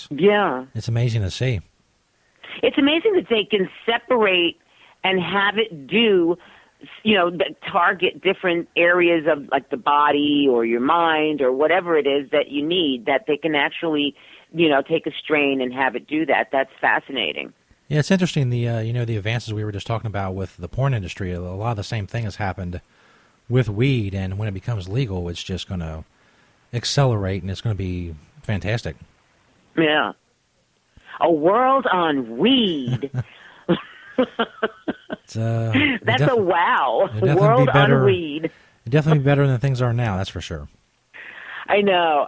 Yeah. It's amazing to see. It's amazing that they can separate and have it do, target different areas of like the body or your mind or whatever it is that you need, that they can actually, take a strain and have it do that. That's fascinating. Yeah, it's interesting, the advances we were just talking about with the porn industry. A lot of the same thing has happened with weed, and when it becomes legal, it's just going to accelerate, and it's going to be fantastic. Yeah. A world on weed. That's a wow. World on weed. It'd definitely be better than things are now, that's for sure. I know.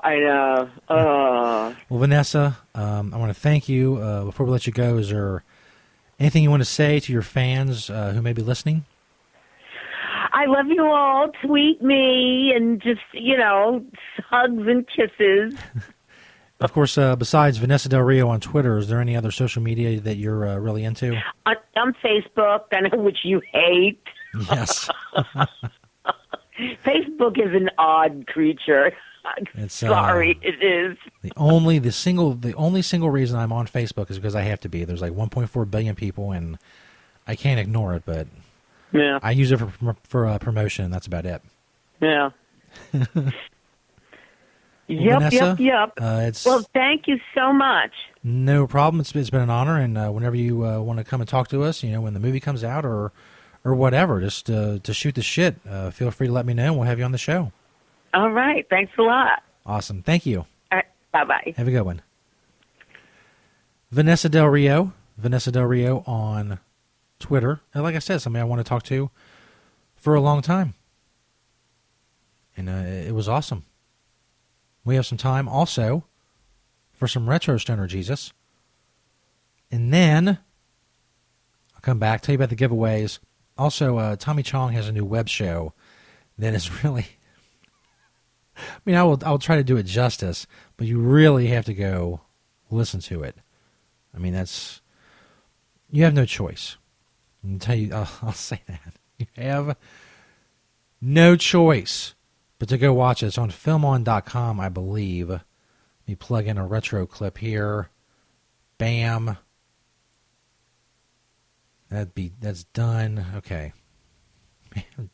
Well, Vanessa, I want to thank you. Before we let you go, is there anything you want to say to your fans who may be listening? I love you all. Tweet me and just, hugs and kisses. Of course, besides Vanessa Del Rio on Twitter, is there any other social media that you're really into? On Facebook, I know, which you hate. Yes. Facebook is an odd creature. Sorry, it is. The only single reason I'm on Facebook is because I have to be. There's like 1.4 billion people, and I can't ignore it. But yeah, I use it for promotion. That's about it. Yeah. Vanessa, Yep. Well, thank you so much. No problem. It's been an honor, and whenever you want to come and talk to us, when the movie comes out or whatever, just to shoot the shit, feel free to let me know, and we'll have you on the show. All right. Thanks a lot. Awesome. Thank you. All right. Bye-bye. Have a good one. Vanessa Del Rio on Twitter. And like I said, somebody I want to talk to for a long time. And it was awesome. We have some time also for some Retro Stoner Jesus. And then I'll come back, tell you about the giveaways. Also, Tommy Chong has a new web show that is really... I'll try to do it justice, but you really have to go listen to it. You have no choice. I'll tell you, I'll say that. You have no choice but to go watch it. It's on filmon.com, I believe. Let me plug in a retro clip here. Bam. That's done. Okay.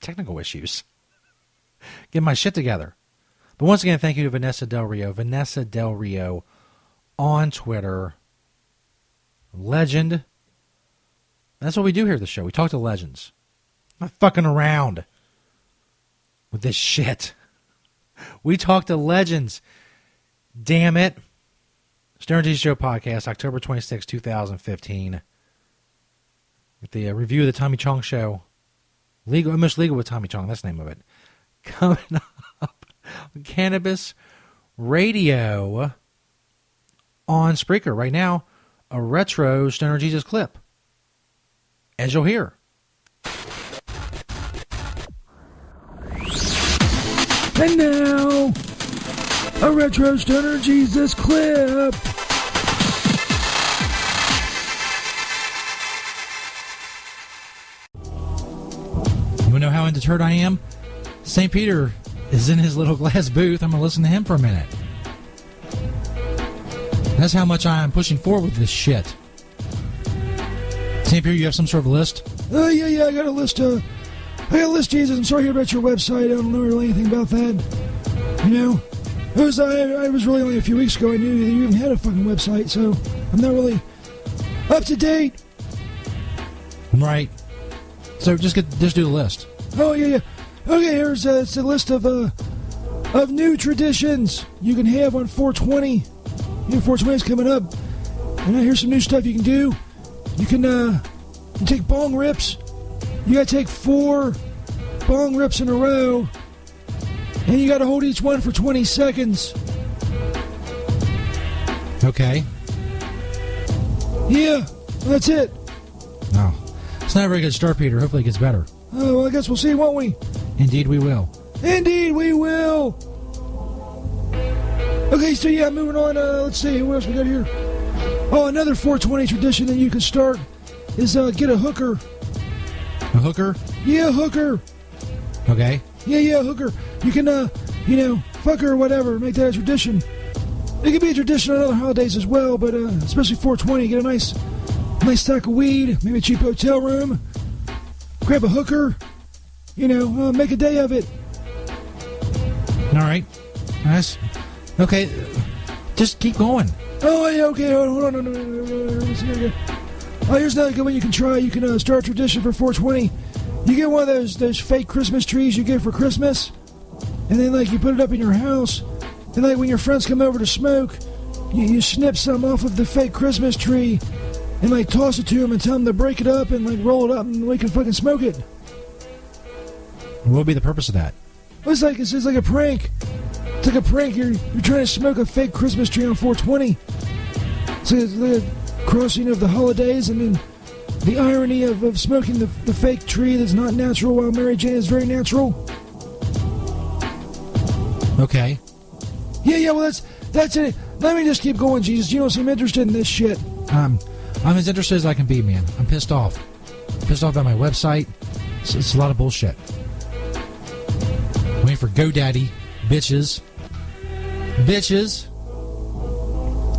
Technical issues. Get my shit together. But once again, thank you to Vanessa Del Rio. Vanessa Del Rio on Twitter. Legend. That's what we do here at the show. We talk to legends. I'm not fucking around with this shit. We talk to legends. Damn it. Stoner Jesus Show podcast, October 26, 2015. With the review of the Tommy Chong Show. Almost Legal with Tommy Chong. That's the name of it. Coming up. Cannabis Radio on Spreaker. Right now, a retro Stoner Jesus clip. As you'll hear. And now, a retro Stoner Jesus clip. You want to know how undeterred I am? St. Peter is in his little glass booth. I'm going to listen to him for a minute. That's how much I am pushing forward with this shit. St. Peter, you have some sort of list? Yeah, I got a list. I got a list, Jesus. I'm sorry about your website. I don't know really anything about that. I was really only a few weeks ago I knew that you even had a fucking website, so I'm not really up to date. Right. So just do the list. Oh, yeah. Okay, here's it's a list of new traditions you can have on 420. 420 is coming up. And here's some new stuff you can do. You can take bong rips. You gotta take 4 bong rips in a row. And you gotta hold each one for 20 seconds. Okay. Yeah, that's it. No. It's not a very good start, Peter. Hopefully it gets better. Oh, well, I guess we'll see, won't we? Indeed we will. Indeed we will. Okay, so yeah, moving on. Let's see, what else we got here? Oh, another 420 tradition that you can start is get a hooker. A hooker? Yeah, hooker. Okay. Yeah, hooker. You can, fuck her or whatever. Make that a tradition. It could be a tradition on other holidays as well, but especially 420, get a nice stack of weed, maybe a cheap hotel room, grab a hooker, make a day of it. All right. Nice. Okay. Just keep going. Oh, yeah, okay. Hold on. No. Oh, here's another good one you can try. You can start a tradition for 420. You get one of those fake Christmas trees you get for Christmas, and then, you put it up in your house, and, when your friends come over to smoke, you snip some off of the fake Christmas tree and, toss it to them and tell them to break it up and, roll it up and we can fucking smoke it. What would be the purpose of that? It's like a prank. It's like a prank. You're trying to smoke a fake Christmas tree on 420. It's like a crossing of the holidays and then the irony of smoking the fake tree that's not natural while Mary Jane is very natural. Okay. Yeah, well, that's it. Let me just keep going, Jesus. You don't seem interested in this shit. I'm as interested as I can be, man. I'm pissed off. Pissed off by my website. It's a lot of bullshit. Waiting for GoDaddy. Bitches.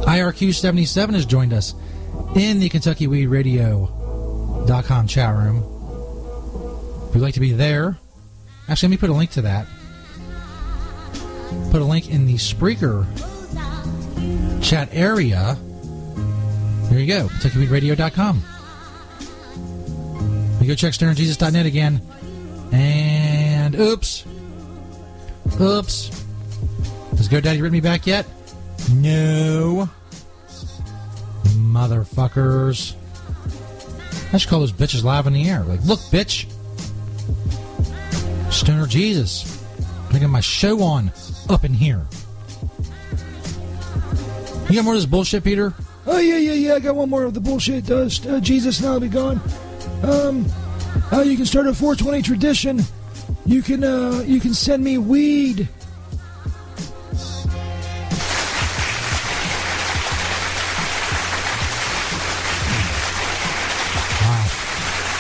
IRQ77 has joined us in the KentuckyWeedRadio.com chat room. If you'd like to be there, actually, let me put a link to that. Put a link in the Spreaker chat area. There you go, KentuckyWeedRadio.com. We go check StonerJesus.net again. And oops. Has GoDaddy written me back yet? No. Motherfuckers. I should call those bitches live in the air. Look, bitch. Stoner Jesus. I got my show on up in here. You got more of this bullshit, Peter? Oh, yeah. I got one more of the bullshit. Jesus, and I'll be gone. You can start a 420 tradition. You can send me weed. Wow.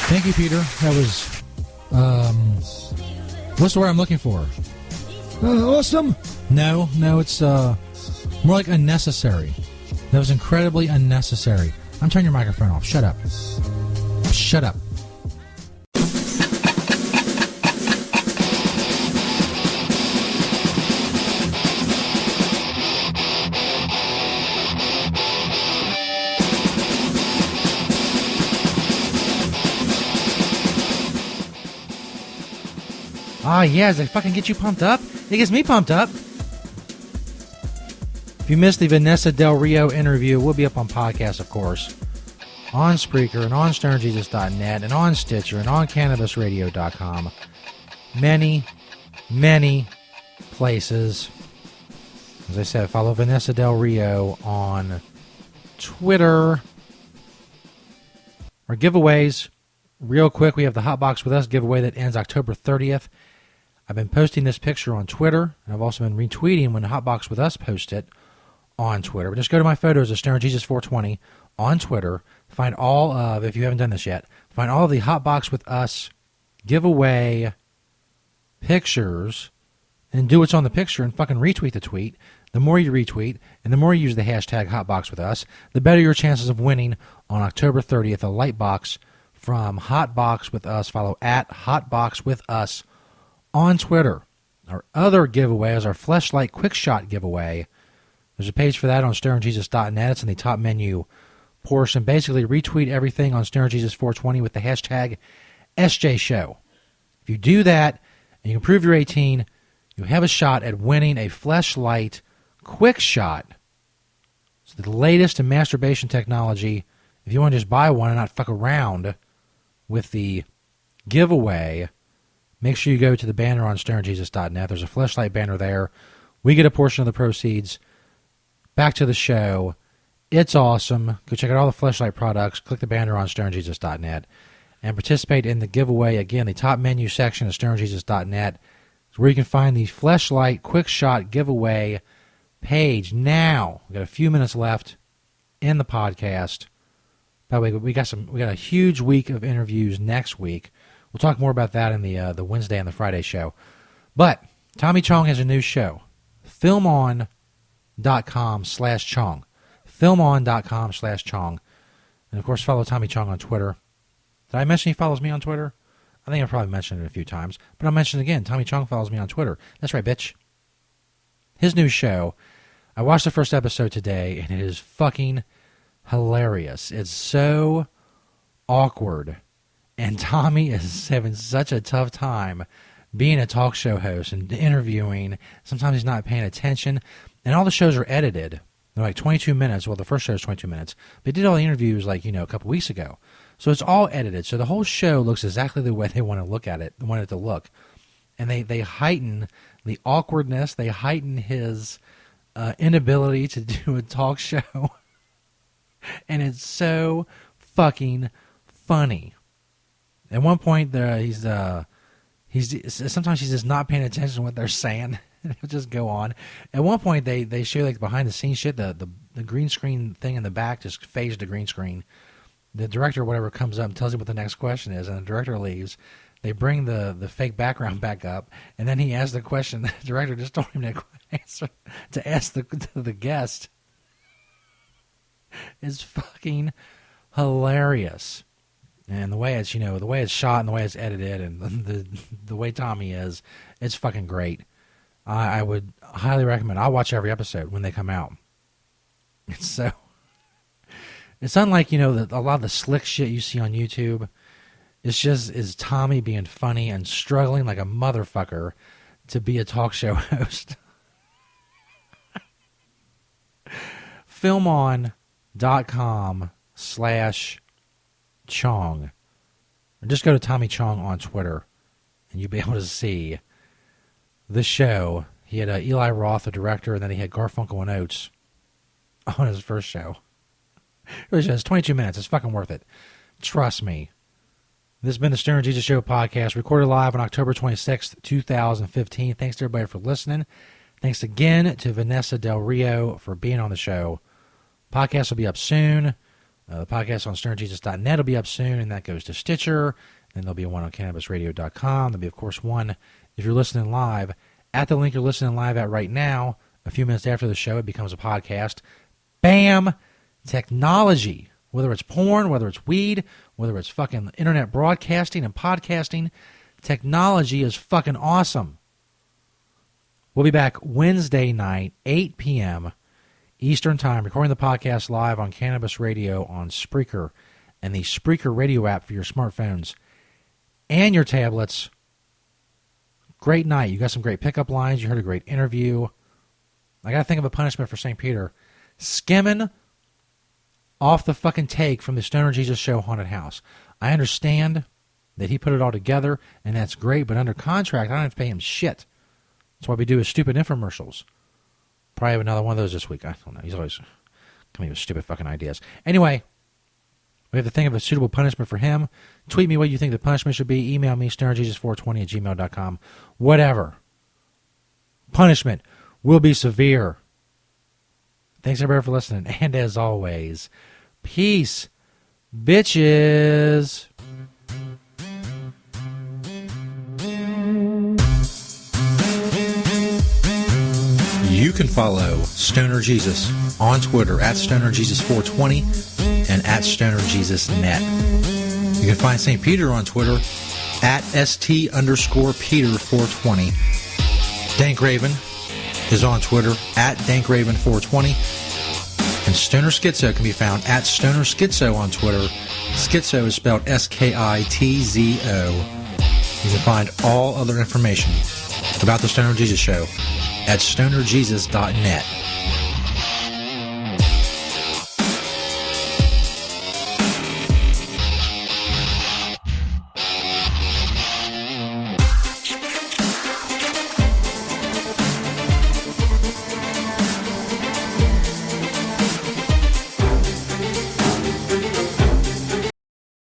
Thank you, Peter. That was, what's the word I'm looking for? Awesome. No, it's more like unnecessary. That was incredibly unnecessary. I'm turning your microphone off. Shut up. Ah, yeah, does it fucking get you pumped up? It gets me pumped up. If you missed the Vanessa Del Rio interview, we'll be up on podcast, of course, on Spreaker and on StonerJesus.net and on Stitcher and on CannabisRadio.com. Many places. As I said, follow Vanessa Del Rio on Twitter. Our giveaways, real quick, we have the Hotbox With Us giveaway that ends October 30th. I've been posting this picture on Twitter, and I've also been retweeting when Hotbox With Us post it on Twitter. But just go to my photos of StonerJesus420 on Twitter. Find all of, if you haven't done this yet, find all of the Hotbox With Us giveaway pictures and do what's on the picture and fucking retweet the tweet. The more you retweet and the more you use the hashtag Hotbox With Us, the better your chances of winning on October 30th a light box from Hotbox With Us. Follow at Hotbox With Us on Twitter. Our other giveaway is our Fleshlight Quick Shot giveaway. There's a page for that on StonerJesus.net. It's in the top menu portion. Basically, retweet everything on StonerJesus420 with the hashtag SJShow. If you do that and you can prove you're 18, you have a shot at winning a Fleshlight Quick Shot. It's the latest in masturbation technology. If you want to just buy one and not fuck around with the giveaway, make sure you go to the banner on StonerJesus.net. There's a Fleshlight banner there. We get a portion of the proceeds. Back to the show. It's awesome. Go check out all the Fleshlight products. Click the banner on StonerJesus.net and participate in the giveaway. Again, the top menu section of StonerJesus.net is where you can find the Fleshlight Quick Shot giveaway page. Now, we've got a few minutes left in the podcast. By the way, we got a huge week of interviews next week. We'll talk more about that in the Wednesday and the Friday show. But Tommy Chong has a new show, filmon.com. filmon.com/Chong. Filmon.com/Chong. And, of course, follow Tommy Chong on Twitter. Did I mention he follows me on Twitter? I think I probably mentioned it a few times, but I'll mention it again. Tommy Chong follows me on Twitter. That's right, bitch. His new show, I watched the first episode today, and it is fucking hilarious. It's so awkward, and Tommy is having such a tough time being a talk show host and interviewing. Sometimes he's not paying attention, and all the shows are edited. They're like 22 minutes. Well, the first show is 22 minutes. They did all the interviews like, a couple weeks ago. So it's all edited. So the whole show looks exactly the way they want to look at it, want it to look. And they heighten the awkwardness. They heighten his inability to do a talk show. And it's so fucking funny. At one point, he's sometimes he's just not paying attention to what they're saying. It'll just go on. At one point, they show like behind the scenes shit. The green screen thing in the back just fades to green screen. The director or whatever comes up and tells you what the next question is, and the director leaves. They bring the fake background back up, and then he asks the question. The director just told him to ask the guest. It's fucking hilarious. And the way it's the way it's shot and the way it's edited and the way Tommy is, it's fucking great. I would highly recommend. I'll watch every episode when they come out. It's unlike, a lot of the slick shit you see on YouTube. It's just Tommy being funny and struggling like a motherfucker to be a talk show host. Filmon.com/Chong. Or just go to Tommy Chong on Twitter and you'll be able to see the show. He had Eli Roth, the director, and then he had Garfunkel and Oates on his first show. It was just 22 minutes. It's fucking worth it. Trust me. This has been the Stoner Jesus Show podcast, recorded live on October 26th, 2015. Thanks to everybody for listening. Thanks again to Vanessa Del Rio for being on the show. Podcast will be up soon. The podcast on stonerjesus.net will be up soon, and that goes to Stitcher. And there'll be one on cannabisradio.com. There'll be, of course, one if you're listening live at the link you're listening live at right now. A few minutes after the show, it becomes a podcast. Bam! Technology. Whether it's porn, whether it's weed, whether it's fucking internet broadcasting and podcasting, technology is fucking awesome. We'll be back Wednesday night, 8 p.m. Eastern Time, recording the podcast live on Cannabis Radio on Spreaker and the Spreaker radio app for your smartphones and your tablets. Great night. You got some great pickup lines. You heard a great interview. I got to think of a punishment for St. Peter. Skimming off the fucking take from the Stoner Jesus Show Haunted House. I understand that he put it all together, and that's great, but under contract, I don't have to pay him shit. That's why we do his stupid infomercials. Probably have another one of those this week. I don't know. He's always coming with stupid fucking ideas. Anyway, we have to think of a suitable punishment for him. Tweet me what you think the punishment should be. Email me, stonerjesus420@gmail.com. Whatever. Punishment will be severe. Thanks, everybody, for listening. And as always, peace, bitches. You can follow Stoner Jesus on Twitter at StonerJesus420 and at StonerJesusNet. You can find St. Peter on Twitter at ST_Peter420. Dank Raven is on Twitter at DankRaven420. And Stoner Schizo can be found at Stoner Schizo on Twitter. Schizo is spelled Skitzo. You can find all other information about the Stoner Jesus Show at stonerjesus.net.